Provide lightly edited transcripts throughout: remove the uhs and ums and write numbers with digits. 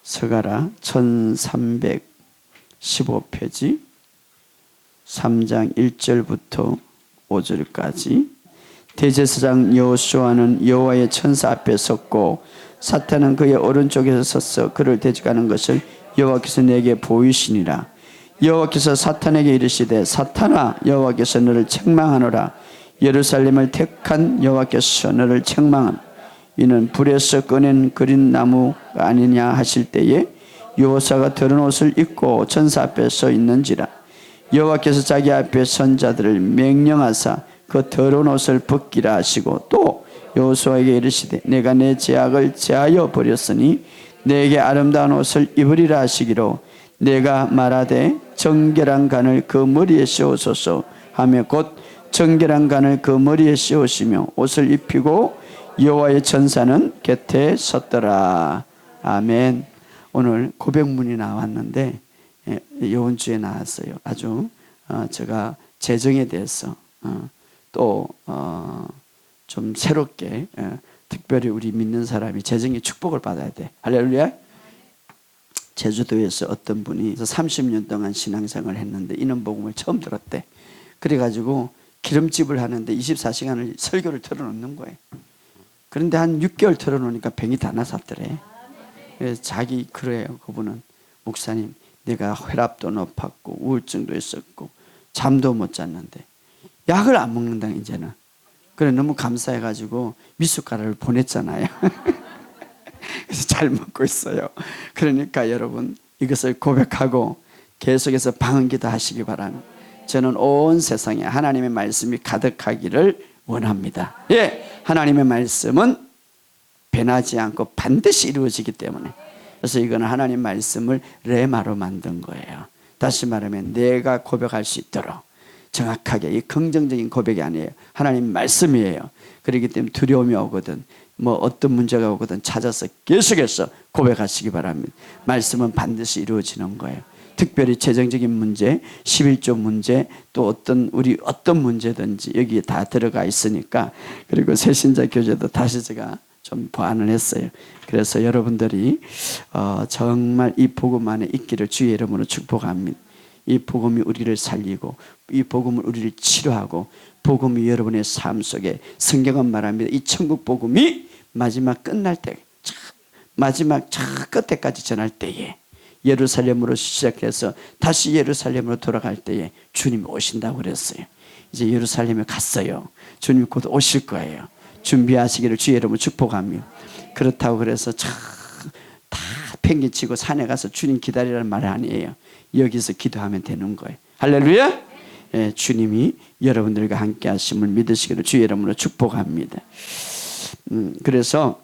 서가라 1315페이지 3장 1절부터 5절까지. 대제사장 여호수아는 여호와의 천사 앞에 섰고 사탄은 그의 오른쪽에서 서서 그를 대적하는 것을 여호와께서 내게 보이시니라. 여호와께서 사탄에게 이르시되 사탄아, 여호와께서 너를 책망하노라. 예루살렘을 택한 여호와께서 너를 책망하노라. 이는 불에서 꺼낸 그린 나무가 아니냐 하실 때에 여호수아가 더러운 옷을 입고 천사 앞에 서 있는지라. 여호와께서 자기 앞에 선 자들을 명령하사 그 더러운 옷을 벗기라 하시고 또 여호수아에게 이르시되 내가 내 죄악을 제하여 버렸으니 내게 아름다운 옷을 입으리라 하시기로 내가 말하되 정결한 간을 그 머리에 씌우소서 하며 곧 정결한 간을 그 머리에 씌우시며 옷을 입히고 여호와의 천사는 곁에 섰더라. 아멘. 오늘 고백문이 나왔는데 이번 주에 나왔어요. 아주 제가 재정에 대해서 또 좀 새롭게 특별히 우리 믿는 사람이 재정의 축복을 받아야 돼. 할렐루야. 제주도에서 어떤 분이 30년 동안 신앙생활을 했는데 이는 복음을 처음 들었대. 그래가지고 기름집을 하는데 24시간을 설교를 틀어놓는 거예요. 그런데 한 6개월 틀어놓으니까 병이 다 나섰더래. 그래서 자기 그래요. 그분은 목사님, 내가 혈압도 높았고 우울증도 있었고 잠도 못 잤는데 약을 안 먹는다 이제는. 그래 너무 감사해가지고 미숫가루를 보냈잖아요. 그래서 잘 먹고 있어요. 그러니까 여러분 이것을 고백하고 계속해서 방언기도 하시기 바랍니다. 저는 온 세상에 하나님의 말씀이 가득하기를 원합니다. 예, 하나님의 말씀은 변하지 않고 반드시 이루어지기 때문에. 그래서 이거는 하나님 말씀을 레마로 만든 거예요. 다시 말하면 내가 고백할 수 있도록 정확하게, 이 긍정적인 고백이 아니에요. 하나님 말씀이에요. 그렇기 때문에 두려움이 오거든 뭐 어떤 문제가 오거든 찾아서 계속해서 고백하시기 바랍니다. 말씀은 반드시 이루어지는 거예요. 특별히 재정적인 문제, 11조 문제, 또 어떤 문제든지 여기에 다 들어가 있으니까. 그리고 새신자 교제도 다시 제가 좀 보완을 했어요. 그래서 여러분들이 정말 이 복음 안에 있기를 주의 이름으로 축복합니다. 이 복음이 우리를 살리고 이 복음을 우리를 치료하고 복음이 여러분의 삶 속에, 성경은 말합니다. 이 천국 복음이 마지막 끝날 때, 마지막 저 끝에까지 전할 때에 예루살렘으로 시작해서 다시 예루살렘으로 돌아갈 때에 주님이 오신다고 그랬어요. 이제 예루살렘에 갔어요. 주님이 곧 오실 거예요. 준비하시기를 주의 이름으로 축복합니다. 그렇다고 그래서 다 팽개치고 산에 가서 주님 기다리라는 말 아니에요. 여기서 기도하면 되는 거예요. 할렐루야. 예, 주님이 여러분들과 함께 하심을 믿으시기를 주의 이름으로 축복합니다. 그래서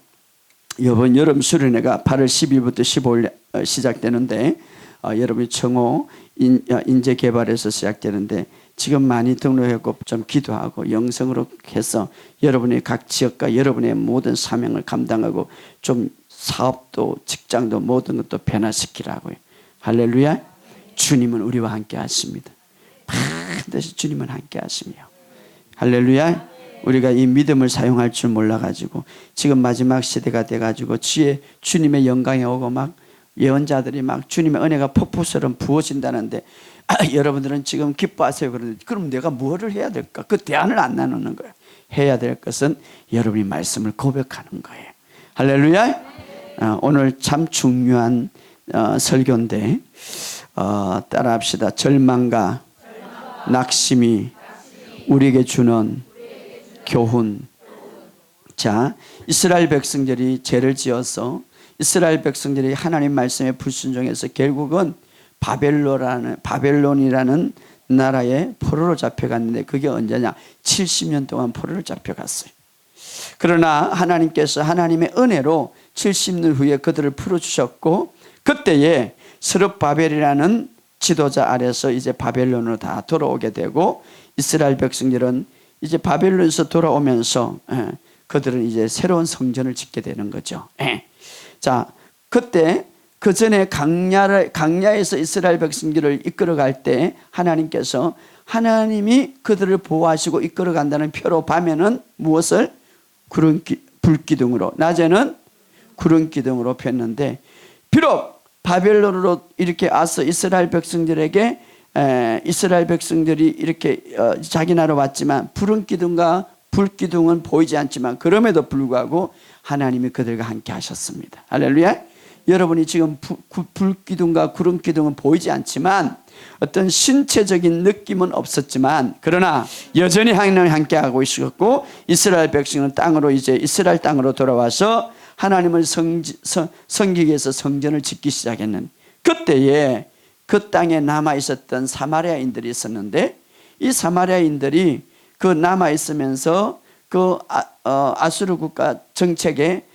이번 여름 수련회가 8월 10일부터 15일 시작되는데 여러분이 청호 인재개발에서 시작되는데 지금 많이 등록했고 좀 기도하고 영성으로 해서 여러분의 각 지역과 여러분의 모든 사명을 감당하고 좀 사업도 직장도 모든 것도 변화시키라고요. 할렐루야. 주님은 우리와 함께 하십니다. 반드시 주님은 함께 하시며. 할렐루야. 우리가 이 믿음을 사용할 줄 몰라가지고 지금 마지막 시대가 돼가지고 주님의 영광이 오고 막 예언자들이 막 주님의 은혜가 폭포처럼 부어진다는데 여러분들은 지금 기뻐하세요. 그러는데 그럼 내가 뭐를 해야 될까? 그 대안을 안 나누는 거예요. 해야 될 것은 여러분이 말씀을 고백하는 거예요. 할렐루야. 오늘 참 중요한 설교인데 따라합시다. 절망과 낙심이 우리에게 주는 교훈. 자, 이스라엘 백성들이 죄를 지어서 이스라엘 백성들이 하나님 말씀에 불순종해서 결국은 바벨론이라는 나라에 포로로 잡혀갔는데 그게 언제냐? 70년 동안 포로로 잡혀갔어요. 그러나 하나님께서 하나님의 은혜로 70년 후에 그들을 풀어주셨고 그때에 스룹바벨이라는 지도자 아래서 이제 바벨론으로 다 돌아오게 되고 이스라엘 백성들은 이제 바벨론에서 돌아오면서 그들은 이제 새로운 성전을 짓게 되는 거죠. 자, 그때 그 전에 강야에서 이스라엘 백성들을 이끌어갈 때 하나님께서 하나님이 그들을 보호하시고 이끌어간다는 표로 밤에는 무엇을? 불기둥으로, 낮에는 구름 기둥으로 폈는데 비록 바벨론으로 이렇게 와서 이스라엘 백성들이 이렇게 자기 나라로 왔지만 푸른 기둥과 불기둥은 보이지 않지만 그럼에도 불구하고 하나님이 그들과 함께 하셨습니다. 할렐루야. 여러분이 지금 불기둥과 구름기둥은 보이지 않지만 어떤 신체적인 느낌은 없었지만 그러나 여전히 하나님이 함께하고 있었고 이스라엘 백성은 이제 이스라엘 땅으로 돌아와서 하나님을 섬기기 위해서 성전을 짓기 시작했는 그때에 그 땅에 남아있었던 사마리아인들이 있었는데 이 사마리아인들이 그 남아있으면서 그 아수르 국가 정책에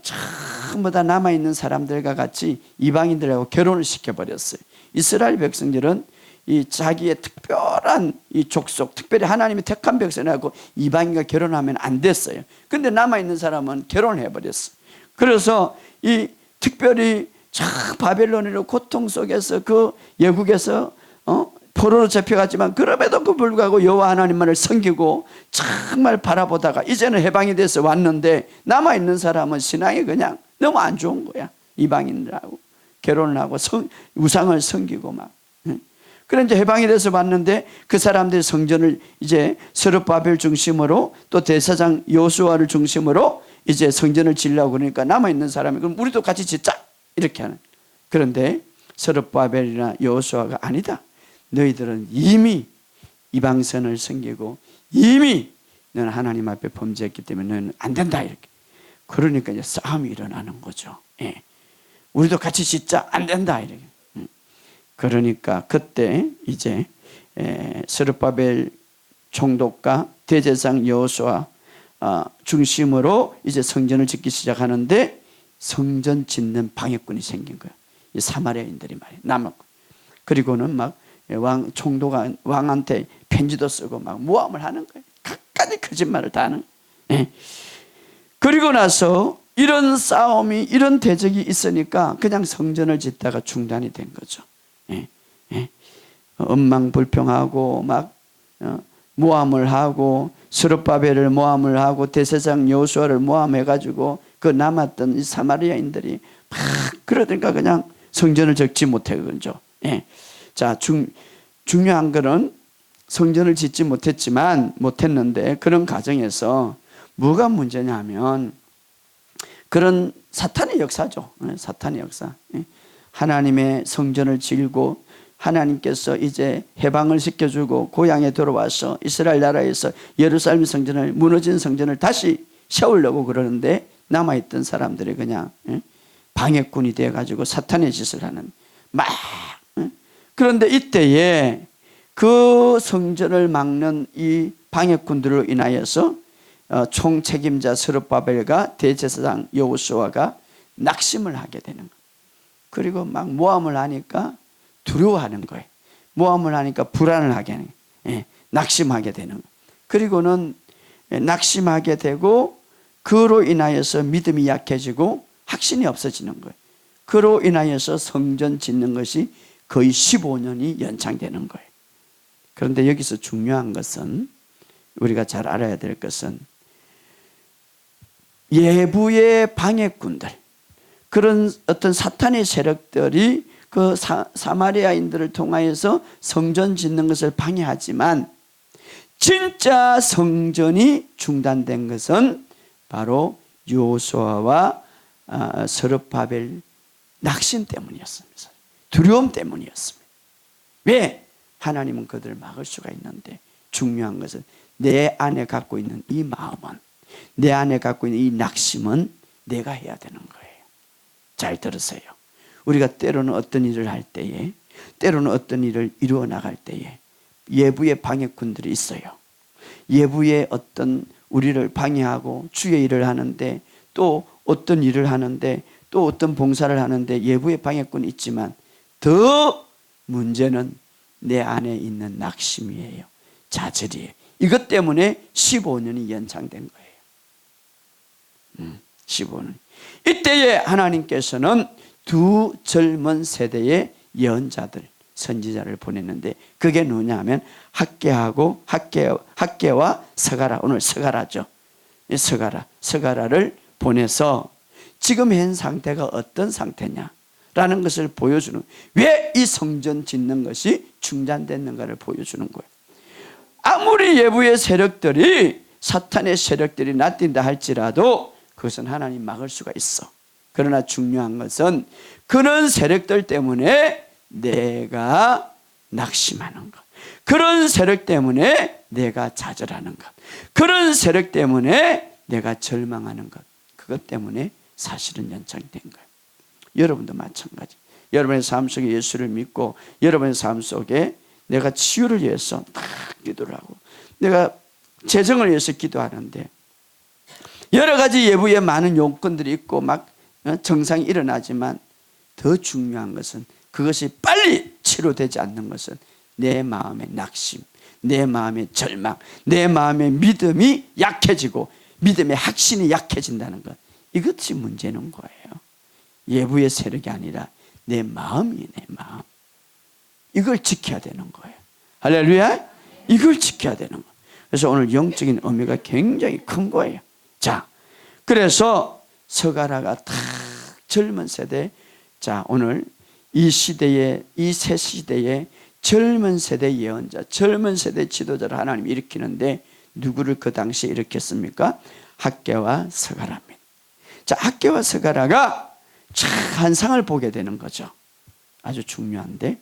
전부 다 남아있는 사람들과 같이 이방인들하고 결혼을 시켜버렸어요. 이스라엘 백성들은 이 자기의 특별한 이 족속, 특별히 하나님이 택한 백성하고 이방인과 결혼하면 안 됐어요. 근데 남아있는 사람은 결혼을 해버렸어요. 그래서 이 특별히 바벨론으로 고통 속에서 그 예국에서 포로로 잡혀갔지만 그럼에도 불구하고 여호와 하나님만을 섬기고 정말 바라보다가 이제는 해방이 돼서 왔는데 남아있는 사람은 신앙이 그냥 너무 안 좋은 거야. 이방인들하고 결혼을 하고 우상을 섬기고 막. 그래 이제 해방이 돼서 왔는데 그 사람들이 성전을 이제 스룹바벨 중심으로 또 대사장 여호수아를 중심으로 이제 성전을 지으려고 그러니까 남아있는 사람이 그럼 우리도 같이 짓자 이렇게 하는. 그런데 스룹바벨이나 여호수아가 아니다. 너희들은 이미 이방선을 섬기고 이미 너는 하나님 앞에 범죄했기 때문에 너는 안 된다 이렇게. 그러니까 이제 싸움이 일어나는 거죠. 예. 우리도 같이 짓자 안 된다 이렇게. 그러니까 그때 이제 스룹바벨 총독과 대제사장 여호수아 중심으로 이제 성전을 짓기 시작하는데 성전 짓는 방해꾼이 생긴 거예요. 이 사마리아인들이 말이에요. 남았고 그리고는 막 총독가 왕한테 편지도 쓰고 막 모함을 하는 거예요. 갖가지 거짓말을 다 하는 거예요. 그리고 나서 이런 싸움이 이런 대적이 있으니까 그냥 성전을 짓다가 중단이 된 거죠. 엄망불평하고 막 모함을 하고 스룹바벨을 모함을 하고 대제사장 여호수아를 모함해가지고 그 남았던 이 사마리아인들이 막 그러니까 그냥 성전을 짓지 못했죠. 자, 중요한 거는 성전을 짓지 못했는데 그런 과정에서 뭐가 문제냐면 그런 사탄의 역사죠. 사탄의 역사. 하나님의 성전을 지고 하나님께서 이제 해방을 시켜주고 고향에 돌아와서 이스라엘 나라에서 예루살렘 성전을 무너진 성전을 다시 세우려고 그러는데 남아있던 사람들이 그냥 방해꾼이 되어가지고 사탄의 짓을 하는 막. 그런데 이때에 그 성전을 막는 이 방해꾼들로 인하여서 총책임자 스룹바벨과 대제사장 여호수아가 낙심을 하게 되는 거예요. 그리고 막 모함을 하니까 두려워하는 거예요. 모함을 하니까 불안을 하게 하는 거예요. 낙심하게 되는 거예요. 그리고는 낙심하게 되고 그로 인하여서 믿음이 약해지고 확신이 없어지는 거예요. 그로 인하여서 성전 짓는 것이 거의 15년이 연장되는 거예요. 그런데 여기서 중요한 것은 우리가 잘 알아야 될 것은 예부의 방해꾼들 그런 어떤 사탄의 세력들이 그 사마리아인들을 통하여서 성전 짓는 것을 방해하지만 진짜 성전이 중단된 것은 바로 여호수아와 스룹바벨 낙심 때문이었습니다. 두려움 때문이었습니다. 왜? 하나님은 그들을 막을 수가 있는데 중요한 것은 내 안에 갖고 있는 이 마음은 내 안에 갖고 있는 이 낙심은 내가 해야 되는 거예요. 잘 들으세요. 우리가 때로는 어떤 일을 할 때에 때로는 어떤 일을 이루어 나갈 때에 예부의 방해꾼들이 있어요. 예부의 어떤 우리를 방해하고 주의 일을 하는데 또 어떤 일을 하는데 또 어떤 봉사를 하는데 예부의 방해꾼이 있지만 더 문제는 내 안에 있는 낙심이에요. 자절이에요. 이것 때문에 15년이 연장된 거예요. 15년. 이때에 하나님께서는 두 젊은 세대의 예언자들, 선지자를 보냈는데 그게 누구냐면 학개와 스가랴, 오늘 스가랴죠. 스가랴를 보내서 지금 현 상태가 어떤 상태냐라는 것을 보여주는, 왜 이 성전 짓는 것이 중단됐는가를 보여주는 거예요. 아무리 외부의 세력들이, 사탄의 세력들이 나뛴다 할지라도 그것은 하나님 막을 수가 있어. 그러나 중요한 것은 그런 세력들 때문에 내가 낙심하는 것, 그런 세력 때문에 내가 좌절하는 것, 그런 세력 때문에 내가 절망하는 것, 그것 때문에 사실은 연장된 거예요. 여러분도 마찬가지. 여러분의 삶 속에 예수를 믿고 여러분의 삶 속에 내가 치유를 위해서 딱 기도를 하고 내가 재정을 위해서 기도하는데 여러 가지 외부에 많은 요건들이 있고 막 정상이 일어나지만 더 중요한 것은 그것이 빨리 치료되지 않는 것은 내 마음의 낙심, 내 마음의 절망, 내 마음의 믿음이 약해지고 믿음의 확신이 약해진다는 것, 이것이 문제는 거예요. 외부의 세력이 아니라 내 마음이, 내 마음. 이걸 지켜야 되는 거예요. 할렐루야. 이걸 지켜야 되는 거예요. 그래서 오늘 영적인 의미가 굉장히 큰 거예요. 자, 그래서 서가라가 딱 젊은 세대, 자, 오늘 이 시대에, 이 새 시대에 젊은 세대 예언자, 젊은 세대 지도자를 하나님이 일으키는데 누구를 그 당시에 일으켰습니까? 학개와 서가라입니다. 자, 학개와 서가라가 환상을 보게 되는 거죠. 아주 중요한데,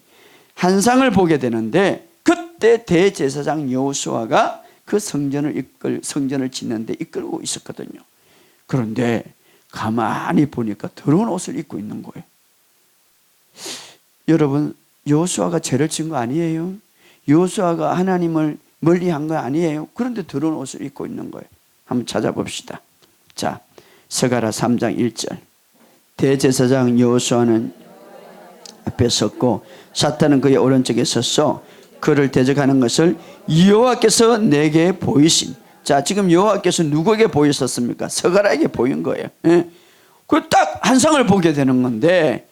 환상을 보게 되는데 그때 대제사장 여호수아가 그 성전을 짓는데 이끌고 있었거든요. 그런데 가만히 보니까 더러운 옷을 입고 있는 거예요. 여러분, 여호수아가 죄를 지은 거 아니에요? 여호수아가 하나님을 멀리한 거 아니에요? 그런데 더러운 옷을 입고 있는 거예요. 한번 찾아봅시다. 자, 서가라 3장 1절. 대제사장 여호수아는 앞에 섰고 사탄은 그의 오른쪽에 섰어 그를 대적하는 것을 여호와께서 내게 보이신. 자, 지금 여호와께서 누구에게 보이셨습니까? 서가라에게 보인 거예요. 예? 그 딱 환상을 보게 되는 건데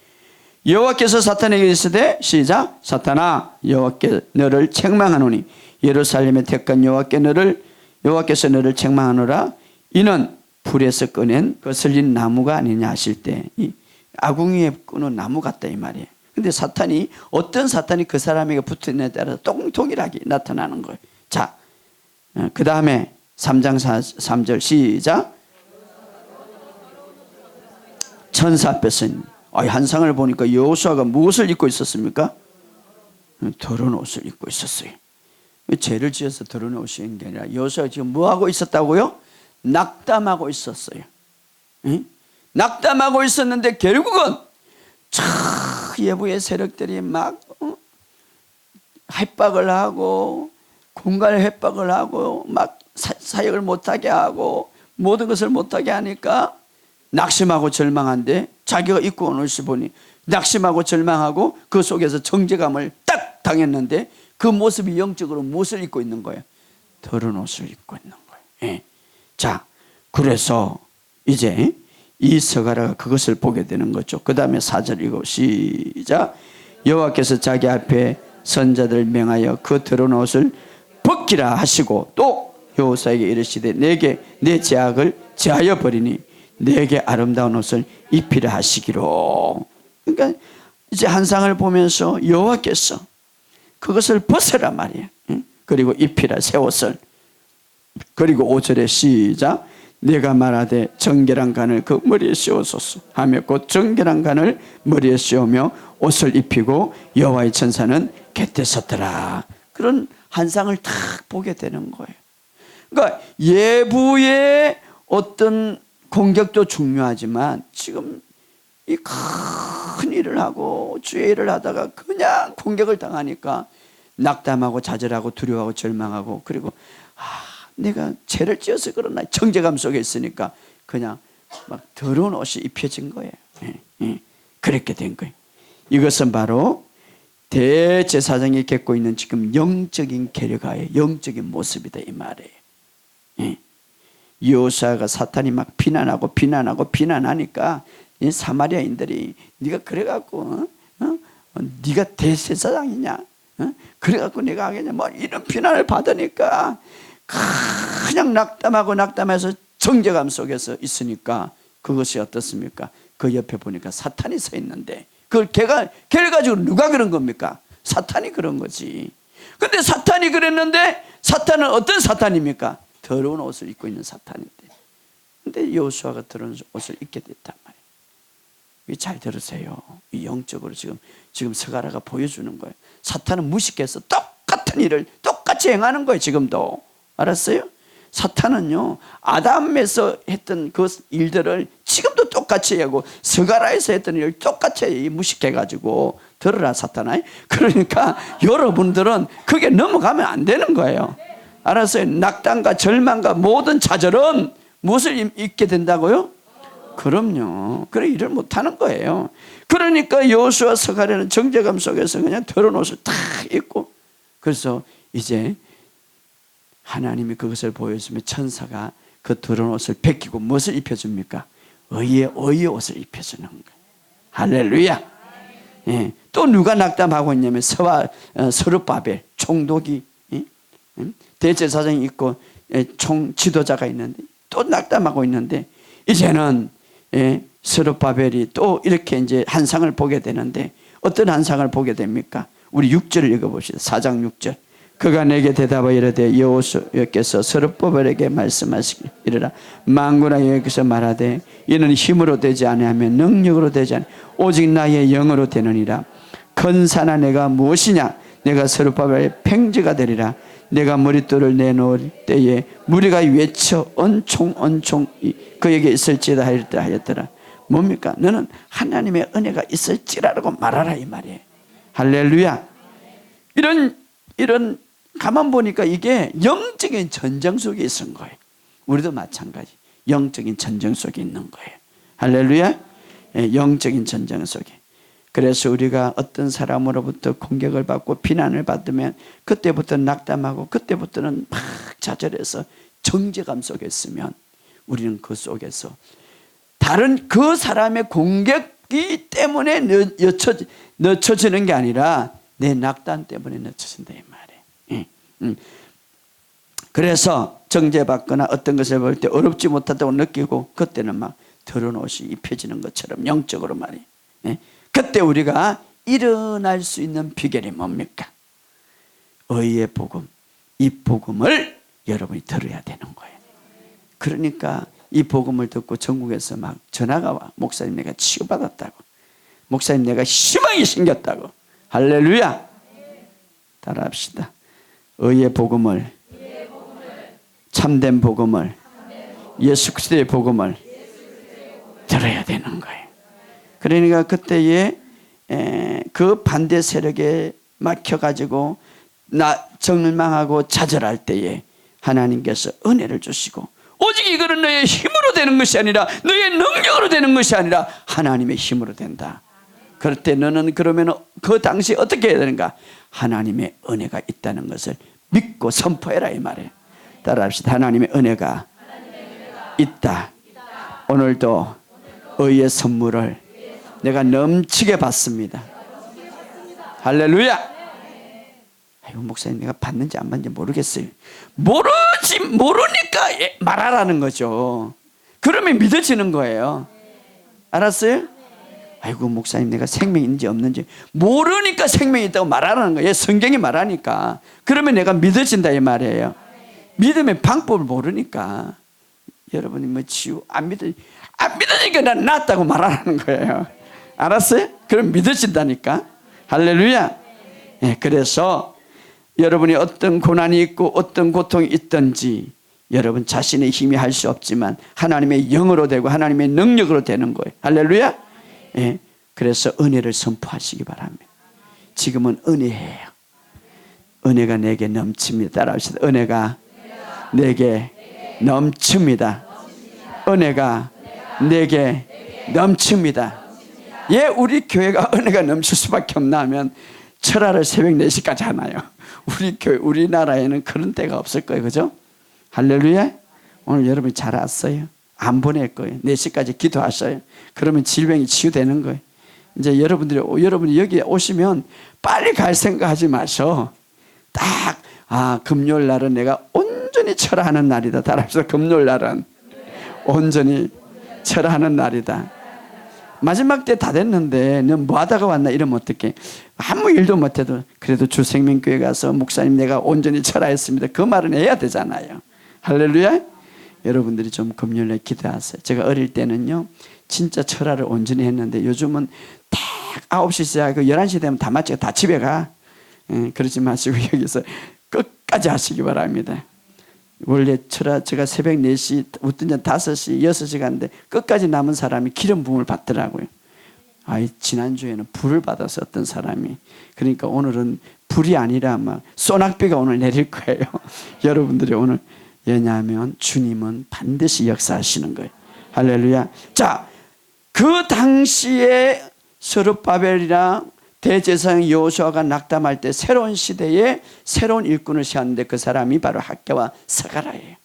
여호와께서 사탄에게 이르시되, 시작, 사탄아, 여호와께 너를 책망하노니 예루살렘에 택한 여호와께서 너를 책망하노라. 이는 불에서 꺼낸 거슬린 나무가 아니냐 하실 때, 이 아궁이에 끊은 나무 같다 이 말이에요. 근데 사탄이, 어떤 사탄이 그 사람에게 붙어있느냐에 따라서 동일하게 나타나는 거예요. 자, 그 다음에 3장 3절 시작. 천사 앞에서 환상을 보니까 여호수아가 무엇을 입고 있었습니까? 더러운 옷을 입고 있었어요. 죄를 지어서 더러운 옷이 있는 게 아니라 여호수아가 지금 뭐하고 있었다고요? 낙담하고 있었어요. 응? 낙담하고 있었는데 결국은 외부의 세력들이 막 협박을 하고 공갈 협박을 하고 막 사역을 못하게 하고 모든 것을 못하게 하니까 낙심하고 절망한데, 자기가 입고 온 옷을 보니 낙심하고 절망하고 그 속에서 정죄감을 딱 당했는데 그 모습이 영적으로 무엇을 입고 있는 거예요? 더러운 옷을 입고 있는 거예요. 예. 자, 그래서 이제 이 서가라가 그것을 보게 되는 거죠. 그 다음에 4절 읽고 시작. 여호와께서 자기 앞에 선자들 명하여 그 더러운 옷을 벗기라 하시고 또 여호수아에게 이르시되 내게 내 죄악을 제하여 버리니 내게 아름다운 옷을 입히라 하시기로. 그러니까 이제 환상을 보면서 여호와께서 그것을 벗으라 말이에요. 그리고 입히라 새 옷을. 그리고 5절에 시작. 내가 말하되 정결한 간을 그 머리에 씌우소서 하며 곧 정결한 간을 머리에 씌우며 옷을 입히고 여호와의 천사는 곁에 섰더라. 그런 환상을 딱 보게 되는 거예요. 그러니까 예부의 어떤 공격도 중요하지만 지금 이 큰 일을 하고 주의 일을 하다가 그냥 공격을 당하니까 낙담하고 좌절하고 두려워하고 절망하고, 그리고 내가 죄를 지어서 그러나 정죄감 속에 있으니까 그냥 막 더러운 옷이 입혀진 거예요. 그렇게 된 거예요. 이것은 바로 대제사장이 겪고 있는 지금 영적인 계략의 영적인 모습이다 이 말이에요. 여호수아가 사탄이 막 비난하니까 이 사마리아인들이 네가 그래갖고 네가 대제사장이냐, 그래갖고 네가 하겠냐, 뭐 이런 비난을 받으니까 그냥 낙담해서 정죄감 속에서 있으니까 그것이 어떻습니까? 그 옆에 보니까 사탄이 서 있는데 그걸 걔를 가지고 누가 그런 겁니까? 사탄이 그런 거지. 근데 사탄이 그랬는데 사탄은 어떤 사탄입니까? 더러운 옷을 입고 있는 사탄인데, 근데 여호수아가 더러운 옷을 입게 됐단 말이에요. 잘 들으세요. 이 영적으로 지금 스가랴가 보여주는 거예요. 사탄은 무식해서 똑같은 일을 똑같이 행하는 거예요. 지금도. 알았어요? 사탄은요, 아담에서 했던 그 일들을 지금도 똑같이 하고 스가랴에서 했던 일을 똑같이 무식해가지고, 들으라 사탄아. 그러니까 여러분들은 그게 넘어가면 안 되는 거예요. 알았어요? 낙담과 절망과 모든 좌절은 무엇을 입게 된다고요? 그럼요. 그래, 일을 못하는 거예요. 그러니까 여호수아 스가랴는 정죄감 속에서 그냥 더러운 옷을 탁 입고, 그래서 이제 하나님이 그것을 보여주면 천사가 그 더러운 옷을 벗기고 무엇을 입혀줍니까? 의의 옷을 입혀주는 거예요. 할렐루야. 예. 또 누가 낙담하고 있냐면 서룹바벨 총독이, 대제사장이 있고 총 지도자가 있는데 또 낙담하고 있는데, 이제는 서룹바벨이 또 이렇게 이제 한상을 보게 되는데, 어떤 한상을 보게 됩니까? 우리 6절을 읽어봅시다. 4장 6절. 그가 내게 대답하여 이르되 여호수아께서 서룹바벨에게 말씀하시기를 이르라 만군의 여호와께서 말하되 이는 힘으로 되지 아니하며 능력으로 되지 아니하며 오직 나의 영으로 되느니라. 건사나 내가 무엇이냐? 내가 서룹바벨의 평지가 되리라. 내가 머릿돌을 내놓을 때에 무리가 외쳐 은총 그에게 있을지다 하였더라. 뭡니까? 너는 하나님의 은혜가 있을지라고 말하라, 이 말이에요. 할렐루야. 이런 가만 보니까 이게 영적인 전쟁 속에 있는 거예요. 우리도 마찬가지 영적인 전쟁 속에 있는 거예요. 할렐루야. 영적인 전쟁 속에. 그래서 우리가 어떤 사람으로부터 공격을 받고 비난을 받으면 그때부터 낙담하고 그때부터는 막 좌절해서 정죄감 속에 있으면, 우리는 그 속에서 다른 그 사람의 공격이 때문에 늦춰지는 게 아니라 내 낙담 때문에 늦춰진다, 이 말이에요. 그래서 정죄받거나 어떤 것을 볼 때 어렵지 못하다고 느끼고 그때는 막 더러운 옷이 입혀지는 것처럼 영적으로 말이에요. 그때 우리가 일어날 수 있는 비결이 뭡니까? 의의 복음, 이 복음을 여러분이 들어야 되는 거예요. 그러니까 이 복음을 듣고 전국에서 막 전화가 와. 목사님 내가 치유받았다고, 목사님 내가 희망이 생겼다고. 할렐루야. 따라합시다. 의의 복음을, 참된 복음을, 예수 그리스도의 복음을 들어야 되는 거예요. 그러니까 그때에 그 반대 세력에 막혀가지고 절망하고 좌절할 때에 하나님께서 은혜를 주시고, 오직 이거는 너의 힘으로 되는 것이 아니라 너의 능력으로 되는 것이 아니라 하나님의 힘으로 된다. 그럴 때 너는 그러면 그 당시 어떻게 해야 되는가? 하나님의 은혜가 있다는 것을 믿고 선포해라, 이 말이에요. 따라합시다. 하나님의 은혜가 있다. 오늘도 의의 선물을 내가 넘치게 받습니다. 할렐루야. 아이고, 목사님 내가 받는지 안 받는지 모르겠어요. 모르니까 말하라는 거죠. 그러면 믿어지는 거예요. 알았어요? 아이고, 목사님 내가 생명이 있는지 없는지 모르니까 생명이 있다고 말하라는 거예요. 성경이 말하니까. 그러면 내가 믿어진다, 이 말이에요. 믿음의 방법을 모르니까. 여러분이 뭐 치유 안 믿으니까 난 낫다고 말하라는 거예요. 알았어요? 그럼 믿어진다니까. 할렐루야. 그래서 여러분이 어떤 고난이 있고 어떤 고통이 있든지 여러분 자신의 힘이 할 수 없지만 하나님의 영으로 되고 하나님의 능력으로 되는 거예요. 할렐루야. 그래서 은혜를 선포하시기 바랍니다. 지금은 은혜예요. 은혜가 내게 넘칩니다. 따라합시다. 은혜가 내게 넘칩니다. 은혜가 내게 넘칩니다. 우리 교회가 은혜가 넘칠 수밖에 없나 하면 철야를 새벽 4시까지 하나요? 우리나라에는 그런 때가 없을 거예요. 그죠? 할렐루야. 오늘 여러분이 잘 왔어요. 안 보낼 거예요. 4시까지 기도하셔요. 그러면 질병이 치유되는 거예요. 이제 여러분이 여기 오시면 빨리 갈 생각하지 마셔. 금요일 날은 내가 온전히 철야하는 날이다. 따라합시다. 금요일 날은 온전히 절하는 날이다. 마지막 때 다 됐는데 너 뭐 하다가 왔나 이러면 어떡해. 아무 일도 못해도 그래도 주생명교회 가서 목사님 내가 온전히 철하였습니다, 그 말은 해야 되잖아요. 할렐루야. 여러분들이 좀 금요일에 기도하세요. 제가 어릴 때는요 진짜 철화를 온전히 했는데 요즘은 딱 9시 시작하고 11시 되면 다 마치고 다 집에 가. 그러지 마시고 여기서 끝까지 하시기 바랍니다. 원래 철화 제가 새벽 4시 어떤 전 5시 6시 갔는데 끝까지 남은 사람이 기름 부음을 받더라고요. 지난주에는 불을 받아서 어떤 사람이, 그러니까 오늘은 불이 아니라 막 소낙비가 오늘 내릴 거예요. 여러분들이 오늘, 왜냐하면 주님은 반드시 역사하시는 거예요. 할렐루야. 자, 그 당시에 스룹바벨이랑 대제사장 여호수아가 낙담할 때 새로운 시대에 새로운 일꾼을 세웠는데 그 사람이 바로 학개와 스가랴예요.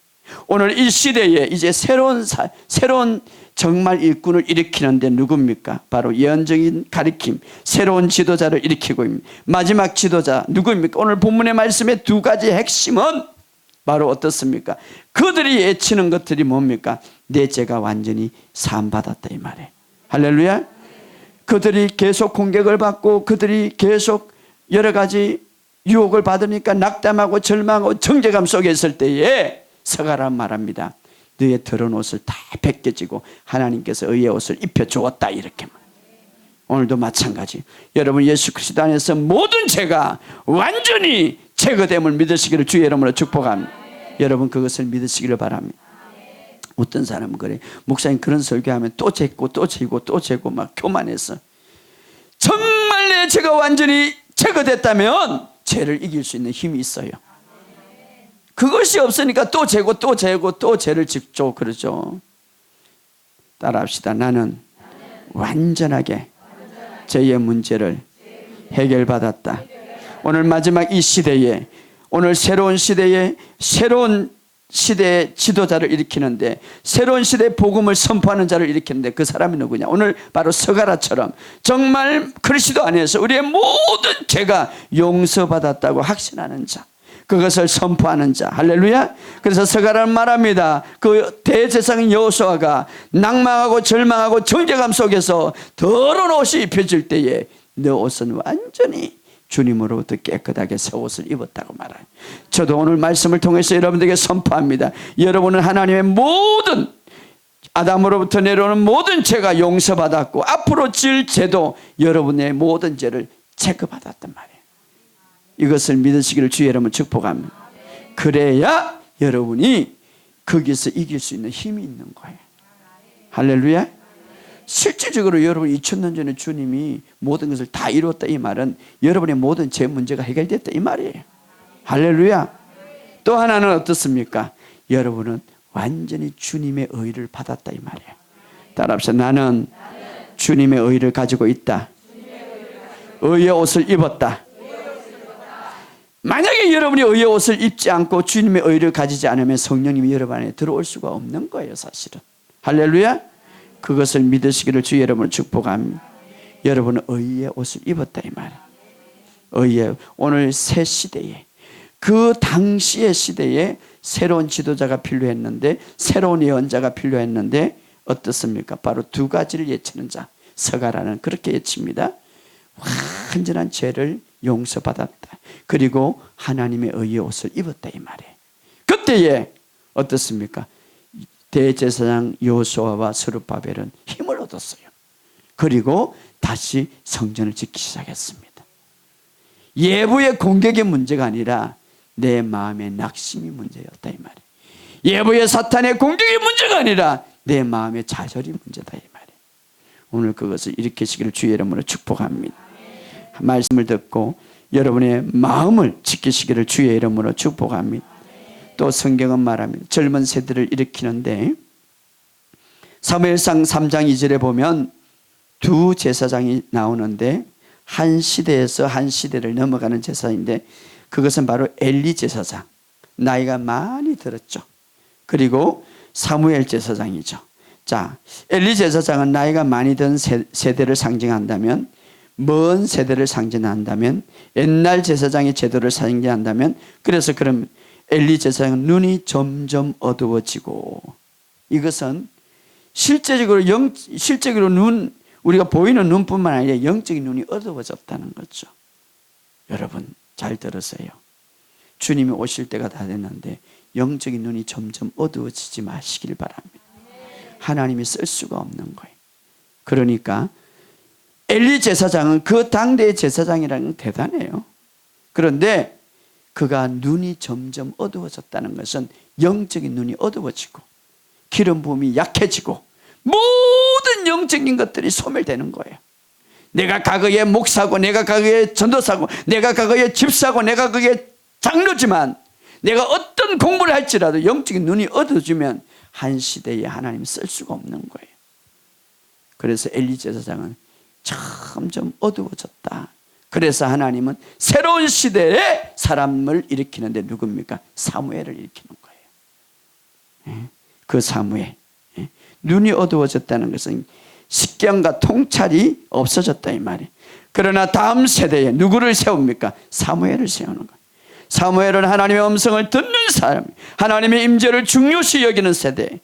오늘 이 시대에 이제 새로운 정말 일꾼을 일으키는데 누굽니까? 바로 예언적인 가리킴, 새로운 지도자를 일으키고 있습니다. 마지막 지도자 누구입니까? 오늘 본문의 말씀의 두 가지 핵심은 바로 어떻습니까? 그들이 외치는 것들이 뭡니까? 내 죄가 완전히 사함받았다 이 말이에요. 할렐루야. 그들이 계속 공격을 받고 그들이 계속 여러 가지 유혹을 받으니까 낙담하고 절망하고 정죄감 속에 있을 때에 스가랴 말합니다. 너의 더러운 옷을 다 벗겨지고 하나님께서 의의 옷을 입혀주었다 이렇게. 오늘도 마찬가지. 여러분 예수 그리스도 안에서 모든 죄가 완전히 제거됨을 믿으시기를 주의 이름으로 축복합니다. 여러분 그것을 믿으시기를 바랍니다. 어떤 사람은 그래, 목사님 그런 설교하면 또 죄고 또 죄고 또 죄고 막 교만해서. 정말 내 죄가 완전히 제거됐다면 죄를 이길 수 있는 힘이 있어요. 그것이 없으니까 또 죄고 또 죄고 또 죄를 짓죠. 그러죠. 따라합시다. 나는 완전하게 죄의 문제를 해결받았다. 오늘 마지막 이 시대에, 오늘 새로운 시대에 새로운 시대의 지도자를 일으키는데, 새로운 시대의 복음을 선포하는 자를 일으키는데 그 사람이 누구냐? 오늘 바로 스가랴처럼 정말 그리스도 안에서 우리의 모든 죄가 용서받았다고 확신하는 자, 그것을 선포하는 자. 할렐루야. 그래서 스가랴는 말합니다. 그 대제사장 여호수아가 낭망하고 절망하고 정죄감 속에서 더러운 옷이 입혀질 때에 너 옷은 완전히 주님으로부터 깨끗하게 새 옷을 입었다고 말해요. 저도 오늘 말씀을 통해서 여러분들에게 선포합니다. 여러분은 하나님의 모든 아담으로부터 내려오는 모든 죄가 용서받았고 앞으로 질 죄도 여러분의 모든 죄를 제거받았단 말이에요. 이것을 믿으시기를 주의 여러분 축복합니다. 그래야 여러분이 거기서 이길 수 있는 힘이 있는 거예요. 할렐루야. 실질적으로 여러분 2000년 전에 주님이 모든 것을 다 이루었다 이 말은 여러분의 모든 죄 문제가 해결됐다 이 말이에요. 할렐루야. 또 하나는 어떻습니까? 여러분은 완전히 주님의 의를 받았다 이 말이에요. 따라합시다. 나는 주님의 의를 가지고 있다. 의의 옷을 입었다. 만약에 여러분이 의의 옷을 입지 않고 주님의 의를 가지지 않으면 성령님이 여러분 안에 들어올 수가 없는 거예요. 사실은. 할렐루야. 그것을 믿으시기를 주의 여러분을 축복합니다. 여러분은 의의 옷을 입었다 이 말이에요. 의의, 오늘 새 시대에, 그 당시의 시대에 새로운 지도자가 필요했는데, 새로운 예언자가 필요했는데 어떻습니까? 바로 두 가지를 예치는 자. 스가랴는 그렇게 예칩니다. 완전한 죄를 용서받았다. 그리고 하나님의 의의 옷을 입었다 이 말이에요. 그때에 어떻습니까? 대제사장 여호수아와 스룹바벨은 힘을 얻었어요. 그리고 다시 성전을 짓기 시작했습니다. 예부의 공격의 문제가 아니라 내 마음의 낙심이 문제였다 이 말이에요. 예부의 사탄의 공격의 문제가 아니라 내 마음의 좌절이 문제다 이 말이에요. 오늘 그것을 일으키시기를 주의 이름으로 축복합니다. 말씀을 듣고 여러분의 마음을 지키시기를 주의 이름으로 축복합니다. 또 성경은 말합니다. 젊은 세대를 일으키는데 사무엘상 3장 2절에 보면 두 제사장이 나오는데 한 시대에서 한 시대를 넘어가는 제사인데 그것은 바로 엘리 제사장, 나이가 많이 들었죠. 그리고 사무엘 제사장이죠. 자, 엘리 제사장은 나이가 많이 든 세대를 상징한다면, 먼 세대를 상징한다면, 옛날 제사장의 제도를 상징한다면, 그래서 그럼 엘리 제사장은 눈이 점점 어두워지고, 이것은 실제적으로 우리가 보이는 눈뿐만 아니라 영적인 눈이 어두워졌다는 거죠. 여러분 잘 들으세요. 주님이 오실 때가 다 됐는데 영적인 눈이 점점 어두워지지 마시길 바랍니다. 하나님이 쓸 수가 없는 거예요. 그러니까 엘리 제사장은 그 당대의 제사장이라는 건 대단해요. 그런데 그가 눈이 점점 어두워졌다는 것은 영적인 눈이 어두워지고 기름 부음이 약해지고 모든 영적인 것들이 소멸되는 거예요. 내가 과거에 목사고 내가 과거에 전도사고 내가 과거에 집사고 내가 과거에 장로지만 내가 어떤 공부를 할지라도 영적인 눈이 어두워지면 한 시대에 하나님이 쓸 수가 없는 거예요. 그래서 엘리 제사장은 점점 어두워졌다. 그래서 하나님은 새로운 시대에 사람을 일으키는데 누굽니까? 사무엘을 일으키는 거예요. 그 사무엘. 눈이 어두워졌다는 것은 식견과 통찰이 없어졌다 이 말이에요. 그러나 다음 세대에 누구를 세웁니까? 사무엘을 세우는 거예요. 사무엘은 하나님의 음성을 듣는 사람, 하나님의 임재를 중요시 여기는 세대.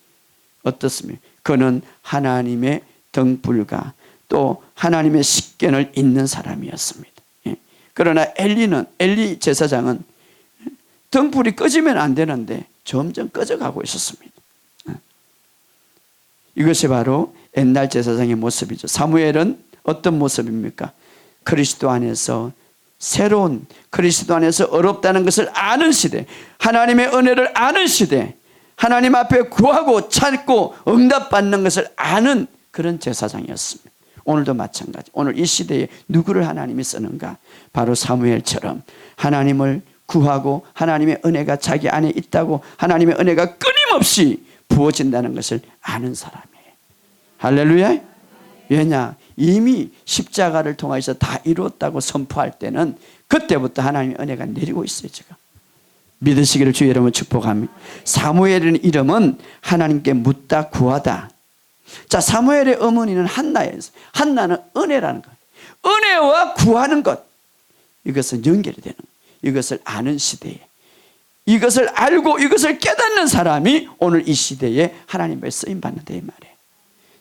어떻습니까? 그는 하나님의 등불과 또 하나님의 식견을 잇는 사람이었습니다. 그러나 엘리 제사장은 등불이 꺼지면 안 되는데 점점 꺼져가고 있었습니다. 이것이 바로 옛날 제사장의 모습이죠. 사무엘은 어떤 모습입니까? 그리스도 안에서 새로운 그리스도 안에서 어렵다는 것을 아는 시대, 하나님의 은혜를 아는 시대, 하나님 앞에 구하고 찾고 응답받는 것을 아는 그런 제사장이었습니다. 오늘도 마찬가지. 오늘 이 시대에 누구를 하나님이 쓰는가? 바로 사무엘처럼 하나님을 구하고 하나님의 은혜가 자기 안에 있다고 하나님의 은혜가 끊임없이 부어진다는 것을 아는 사람이에요. 할렐루야. 왜냐? 이미 십자가를 통해서 다 이루었다고 선포할 때는 그때부터 하나님의 은혜가 내리고 있어요. 지금 믿으시기를 주의 이름으로 축복합니다. 사무엘의 이름은 하나님께 묻다 구하다. 자, 사무엘의 어머니는 한나예요. 한나는 은혜라는 것, 은혜와 구하는 것, 이것은 연결이 되는 거예요. 이것을 아는 시대에 이것을 알고 이것을 깨닫는 사람이 오늘 이 시대에 하나님의 쓰임받는다 이 말이에요.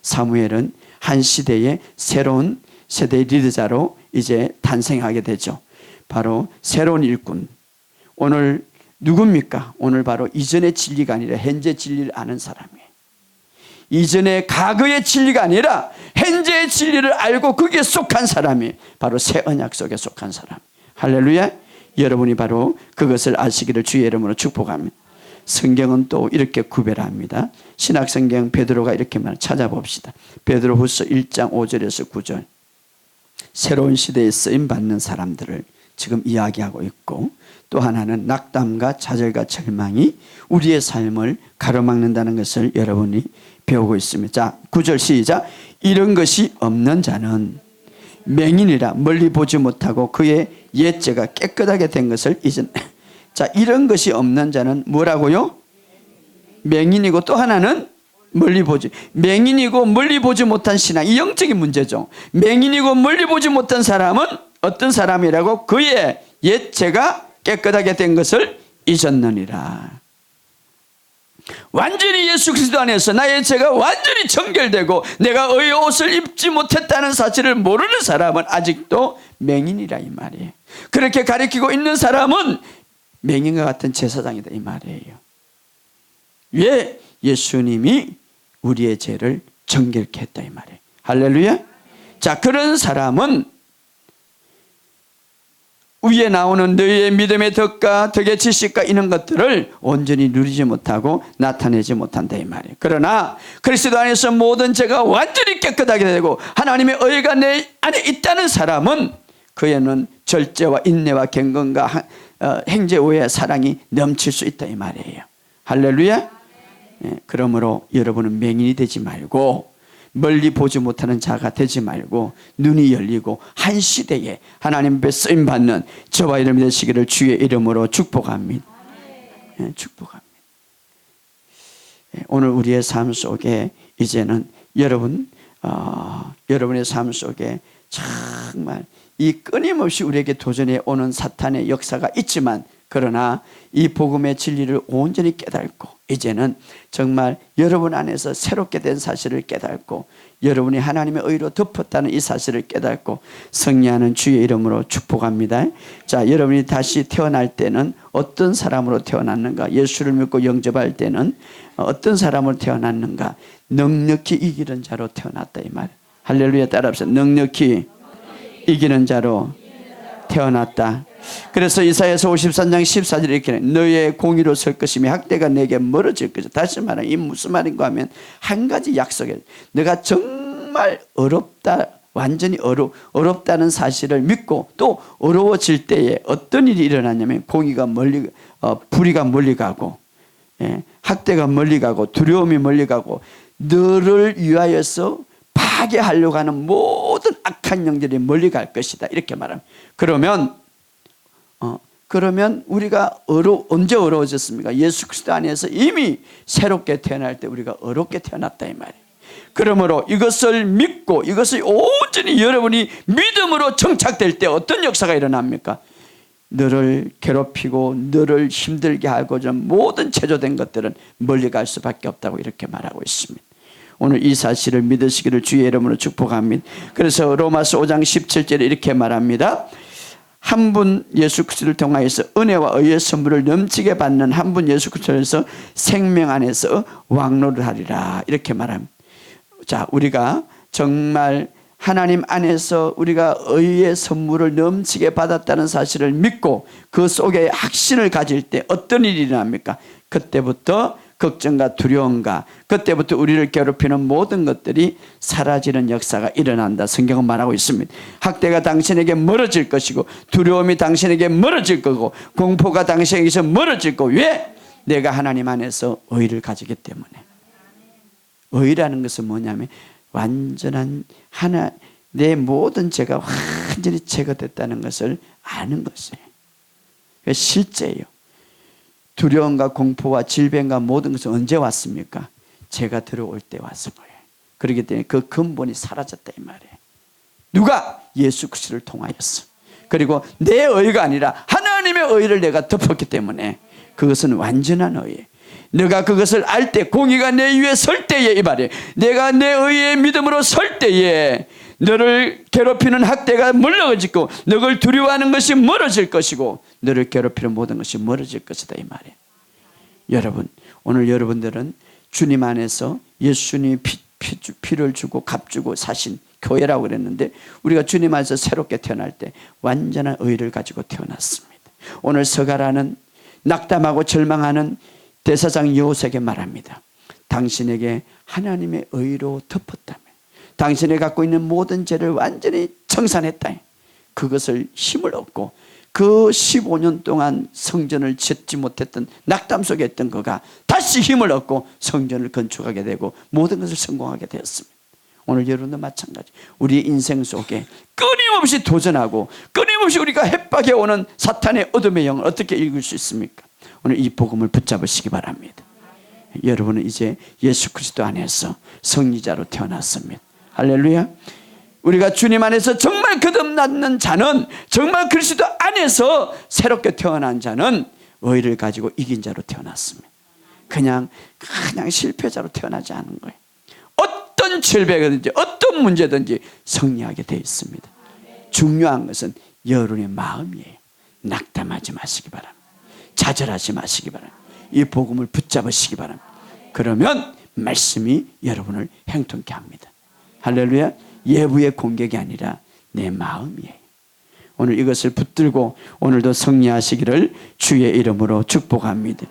사무엘은 한 시대의 새로운 세대의 리더자로 이제 탄생하게 되죠. 바로 새로운 일꾼. 오늘 누굽니까? 오늘 바로 이전의 진리가 아니라 현재 진리를 아는 사람이에요. 이전의 과거의 진리가 아니라 현재의 진리를 알고 거기에 속한 사람이 바로 새 언약 속에 속한 사람. 할렐루야. 여러분이 바로 그것을 아시기를 주의 이름으로 축복합니다. 성경은 또 이렇게 구별합니다. 신약성경 베드로가 이렇게 말 찾아봅시다. 베드로후서 1장 5절에서 9절. 새로운 시대에 쓰임받는 사람들을 지금 이야기하고 있고, 또 하나는 낙담과 좌절과 절망이 우리의 삶을 가로막는다는 것을 여러분이 배우고 있습니다. 자, 9절 시작. 이런 것이 없는 자는 맹인이라 멀리 보지 못하고 그의 옛죄가 깨끗하게 된 것을 잊은. 자, 이런 것이 없는 자는 뭐라고요? 맹인이고 또 하나는 멀리 보지. 맹인이고 멀리 보지 못한 신앙, 이 영적인 문제죠. 맹인이고 멀리 보지 못한 사람은 어떤 사람이라고? 그의 옛죄가 깨끗하게 된 것을 잊었느니라. 완전히 예수 그리스도 안에서 나의 죄가 완전히 정결되고 내가 의의 옷을 입지 못했다는 사실을 모르는 사람은 아직도 맹인이라 이 말이에요. 그렇게 가리키고 있는 사람은 맹인과 같은 제사장이다 이 말이에요. 왜? 예수님이 우리의 죄를 정결케 했다 이 말이에요. 할렐루야. 자, 그런 사람은 위에 나오는 너희의 믿음의 덕과 덕의 지식과 이런 것들을 온전히 누리지 못하고 나타내지 못한다 이 말이에요. 그러나 그리스도 안에서 모든 죄가 완전히 깨끗하게 되고 하나님의 의가 내 안에 있다는 사람은 그에는 절제와 인내와 경건과 행제오의 사랑이 넘칠 수 있다 이 말이에요. 할렐루야. 그러므로 여러분은 맹인이 되지 말고 멀리 보지 못하는 자가 되지 말고 눈이 열리고 한 시대에 하나님 앞에 쓰임받는 저와 여러분이 되시기를 주의 이름으로 축복합니다. 축복합니다. 오늘 우리의 삶 속에 이제는 여러분의 삶 속에 정말 이 끊임없이 우리에게 도전해 오는 사탄의 역사가 있지만 그러나 이 복음의 진리를 온전히 깨닫고 이제는 정말 여러분 안에서 새롭게 된 사실을 깨닫고 여러분이 하나님의 의로 덮었다는 이 사실을 깨닫고 승리하는 주의 이름으로 축복합니다. 자, 여러분이 다시 태어날 때는 어떤 사람으로 태어났는가? 예수를 믿고 영접할 때는 어떤 사람으로 태어났는가? 넉넉히 이기는 자로 태어났다 이 말. 할렐루야. 따라합시다. 넉넉히 이기는 자로 태어났다. 그래서 이사야서 53장 14절에 이렇게 너의 공의로 설 것이며 학대가 내게 멀어질 것이다. 다시 말하면 이 무슨 말인가 하면 한 가지 약속이에요. 내가 정말 어렵다, 완전히 어렵다는 사실을 믿고 또 어려워질 때에 어떤 일이 일어나냐면 공의가 불의가 멀리 가고, 학대가 멀리 가고, 두려움이 멀리 가고, 너를 위하여서 파괴하려고 하는 모든 악한 영들이 멀리 갈 것이다. 이렇게 말합니다. 그러면 우리가 언제 어려워졌습니까? 예수 그리스도 안에서 이미 새롭게 태어날 때 우리가 어렵게 태어났다 이 말이에요. 그러므로 이것을 믿고 이것을 온전히 여러분이 믿음으로 정착될 때 어떤 역사가 일어납니까? 너를 괴롭히고 너를 힘들게 하고 좀 모든 제조된 것들은 멀리 갈 수밖에 없다고 이렇게 말하고 있습니다. 오늘 이 사실을 믿으시기를 주의 이름으로 축복합니다. 그래서 로마서 5장 17절에 이렇게 말합니다. 한 분 예수 그리스도를 통하여서 은혜와 의의 선물을 넘치게 받는 한 분 예수 그리스도에서 생명 안에서 왕노를 하리라 이렇게 말합니다. 자, 우리가 정말 하나님 안에서 우리가 의의 선물을 넘치게 받았다는 사실을 믿고 그 속에 확신을 가질 때 어떤 일이 일어납니까? 그때부터 걱정과 두려움과 그때부터 우리를 괴롭히는 모든 것들이 사라지는 역사가 일어난다. 성경은 말하고 있습니다. 학대가 당신에게 멀어질 것이고 두려움이 당신에게 멀어질 거고 공포가 당신에게서 멀어질 거고 왜? 내가 하나님 안에서 의를 가지기 때문에. 의라는 것은 뭐냐면 완전한 내 모든 죄가 완전히 제거됐다는 것을 아는 것이에요. 실제예요. 두려움과 공포와 질병과 모든 것은 언제 왔습니까? 죄가 들어올 때 왔을 거예요. 그렇기 때문에 그 근본이 사라졌다 이 말이에요. 누가? 예수 그리스도를 통하였어. 그리고 내 의가 아니라 하나님의 의를 내가 덮었기 때문에 그것은 완전한 의예요. 내가 그것을 알 때 공의가 내 위에 설 때에 이 말이에요. 내가 내 의의 믿음으로 설 때에 너를 괴롭히는 학대가 물러지고 너를 두려워하는 것이 멀어질 것이고 너를 괴롭히는 모든 것이 멀어질 것이다 이 말이에요. 여러분, 오늘 여러분들은 주님 안에서 예수님이 피를 주고 값주고 사신 교회라고 그랬는데 우리가 주님 안에서 새롭게 태어날 때 완전한 의를 가지고 태어났습니다. 오늘 서가라는 낙담하고 절망하는 대사장 여호수아에게 말합니다. 당신에게 하나님의 의로 덮었다면 당신이 갖고 있는 모든 죄를 완전히 청산했다. 그것을 힘을 얻고 그 15년 동안 성전을 짓지 못했던 낙담 속에 있던 그가 다시 힘을 얻고 성전을 건축하게 되고 모든 것을 성공하게 되었습니다. 오늘 여러분도 마찬가지. 우리 인생 속에 끊임없이 도전하고 끊임없이 우리가 협박해 오는 사탄의 어둠의 영을 어떻게 읽을 수 있습니까? 오늘 이 복음을 붙잡으시기 바랍니다. 여러분은 이제 예수 그리스도 안에서 승리자로 태어났습니다. 할렐루야. 우리가 주님 안에서 정말 거듭났는 자는 정말 그리스도 안에서 새롭게 태어난 자는 의를 가지고 이긴 자로 태어났습니다. 그냥 실패자로 태어나지 않은 거예요. 어떤 질병이든지 어떤 문제든지 승리하게 되어 있습니다. 중요한 것은 여러분의 마음이에요. 낙담하지 마시기 바랍니다. 좌절하지 마시기 바랍니다. 이 복음을 붙잡으시기 바랍니다. 그러면 말씀이 여러분을 행통케 합니다. 할렐루야. 예부의 공격이 아니라 내 마음이에요. 오늘 이것을 붙들고 오늘도 승리하시기를 주의 이름으로 축복합니다.